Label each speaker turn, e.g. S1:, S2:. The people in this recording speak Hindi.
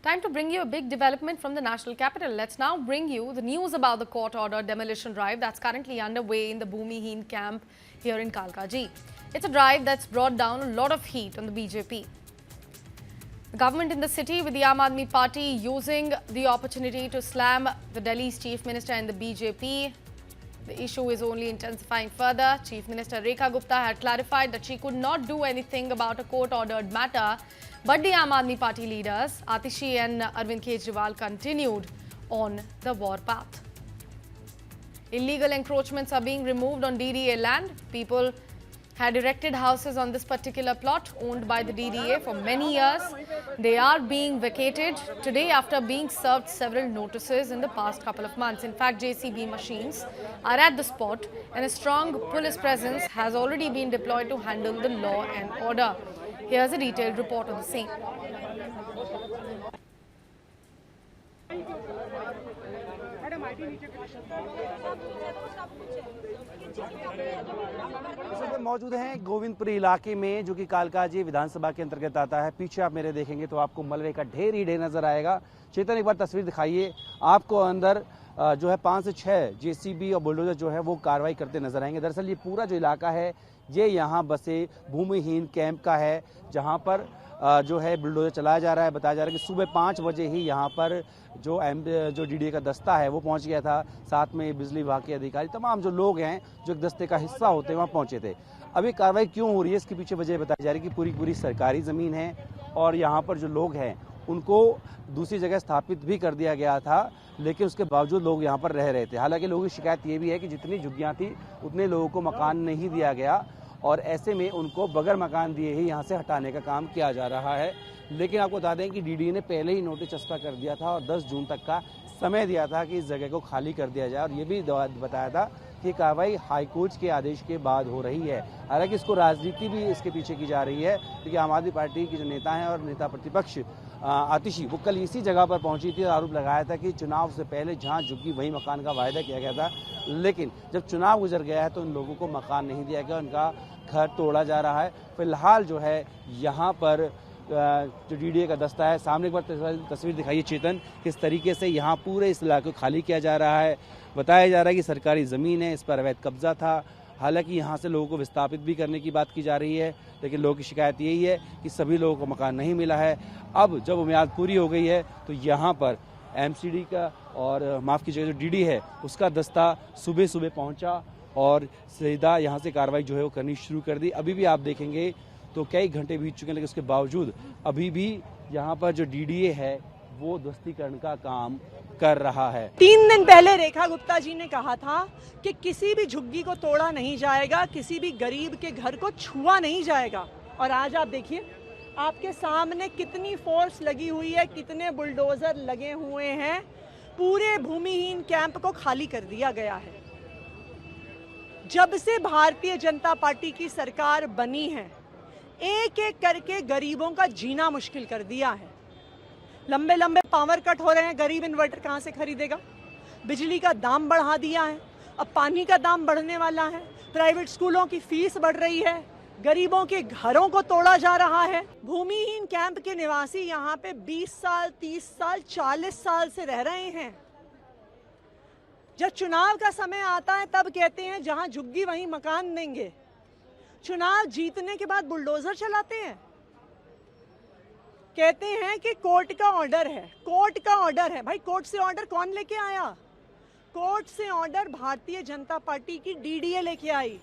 S1: Time to bring you a big development from the national capital. Let's now bring you the news about the court-ordered demolition drive that's currently underway in the Bhumiheen camp here in Kalkaji. It's a drive that's brought down a lot of heat on the BJP. The government in the city with the Aam Aadmi Party using the opportunity to slam the Delhi's Chief Minister and the BJP. The issue is only intensifying further. Chief Minister Rekha Gupta had clarified that she could not do anything about a court-ordered matter, but the Aam Aadmi Party leaders, Atishi and Arvind Kejriwal, continued on the war path. Illegal encroachments are being removed on DDA land. People had erected houses on this particular plot owned by the DDA for many years. They are being vacated today after being served several notices in the past couple of months. In fact, JCB machines are at the spot and a strong police presence has already been deployed to handle the law and order. Here's a detailed report on the same.
S2: मौजूद हैं गोविंदपुरी इलाके में, जो कि कालकाजी विधानसभा के अंतर्गत आता है। पीछे आप मेरे देखेंगे तो आपको मलबे का ढेर ही ढेर नजर आएगा। चेतन, एक बार तस्वीर दिखाइए। आपको अंदर जो है 5 से 6 जेसीबी और बुलडोजर जो है वो कार्रवाई करते नजर आएंगे। दरअसल ये पूरा जो इलाका है ये यहाँ बसे भूमिहीन कैंप का है, जहाँ पर जो है बुलडोजर चलाया जा रहा है। बताया जा रहा है कि सुबह 5 बजे ही यहाँ पर जो डीडीए का दस्ता है वो पहुँच गया था। साथ में बिजली विभाग के अधिकारी, तमाम जो लोग हैं जो एक दस्ते का हिस्सा होते हैं वहाँ पहुँचे थे। अभी कार्रवाई क्यों हो रही है, इसके पीछे वजह बताई जा रही है कि पूरी सरकारी ज़मीन है और यहाँ पर जो लोग हैं उनको दूसरी जगह स्थापित भी कर दिया गया था, लेकिन उसके बावजूद लोग यहाँ पर रह रहे थे। हालांकि लोगों की शिकायत ये भी है कि जितनी झुग्गियाँ थी उतने लोगों को मकान नहीं दिया गया और ऐसे में उनको बगैर मकान दिए ही यहाँ से हटाने का काम किया जा रहा है। लेकिन आपको बता दें कि डीडीए ने पहले ही नोटिस चस्पा कर दिया था और 10 जून तक का समय दिया था कि इस जगह को खाली कर दिया जाए और ये भी बताया था कि कार्रवाई हाईकोर्ट के आदेश के बाद हो रही है। हालांकि इसको राजनीति भी इसके पीछे की जा रही है, क्योंकि आम आदमी पार्टी के जो नेता हैं और नेता प्रतिपक्ष आतिशी, वो कल इसी जगह पर पहुंची थी और आरोप लगाया था कि चुनाव से पहले जहां झुग्गी वहीं मकान का वायदा किया गया था, लेकिन जब चुनाव गुजर गया है तो उन लोगों को मकान नहीं दिया गया, उनका घर तोड़ा जा रहा है। फिलहाल जो है यहाँ पर जो डीडीए का दस्ता है, सामने एक बार तस्वीर दिखाइए चेतन, किस तरीके से यहाँ पूरे इस इलाके को खाली किया जा रहा है। बताया जा रहा है कि सरकारी ज़मीन है, इस पर अवैध कब्जा था। हालांकि यहाँ से लोगों को विस्थापित भी करने की बात की जा रही है, लेकिन लोगों की शिकायत यही है कि सभी लोगों को मकान नहीं मिला है। अब जब मियाद पूरी हो गई है तो यहाँ पर एमसीडी का और माफ़ कीजिएगा जो डीडी है उसका दस्ता सुबह पहुँचा और सीधा यहाँ से कार्रवाई जो है वो करनी शुरू कर दी। अभी भी आप देखेंगे तो कई घंटे बीत चुके हैं, लेकिन उसके बावजूद अभी भी यहाँ पर जो डीडीए है वो ध्वस्तीकरण का काम कर रहा है।
S3: 3 दिन पहले रेखा गुप्ता जी ने कहा था कि किसी भी झुग्गी को तोड़ा नहीं जाएगा, किसी भी गरीब के घर को छुआ नहीं जाएगा। और आज आप देखिए, आपके सामने कितनी फोर्स लगी हुई है, कितने बुलडोजर लगे हुए हैं। पूरे भूमिहीन कैंप को खाली कर दिया गया है। जब से भारतीय जनता पार्टी की सरकार बनी है, एक एक करके गरीबों का जीना मुश्किल कर दिया है। लंबे पावर कट हो रहे हैं, गरीब इन्वर्टर कहां से खरीदेगा? बिजली का दाम बढ़ा दिया है, अब पानी का दाम बढ़ने वाला है, प्राइवेट स्कूलों की फीस बढ़ रही है, गरीबों के घरों को तोड़ा जा रहा है। भूमिहीन कैंप के निवासी यहाँ पे 20 साल, 30 साल, 40 साल से रह रहे हैं। जब चुनाव का समय आता है तब कहते हैं जहां झुग्गी वहीं मकान देंगे। चुनाव जीतने के बाद बुलडोजर चलाते हैं, कहते हैं कि कोर्ट का ऑर्डर है। कोर्ट का ऑर्डर है, भाई कोर्ट से ऑर्डर कौन लेके आया? कोर्ट से ऑर्डर भारतीय जनता पार्टी की डीडीए लेके आई।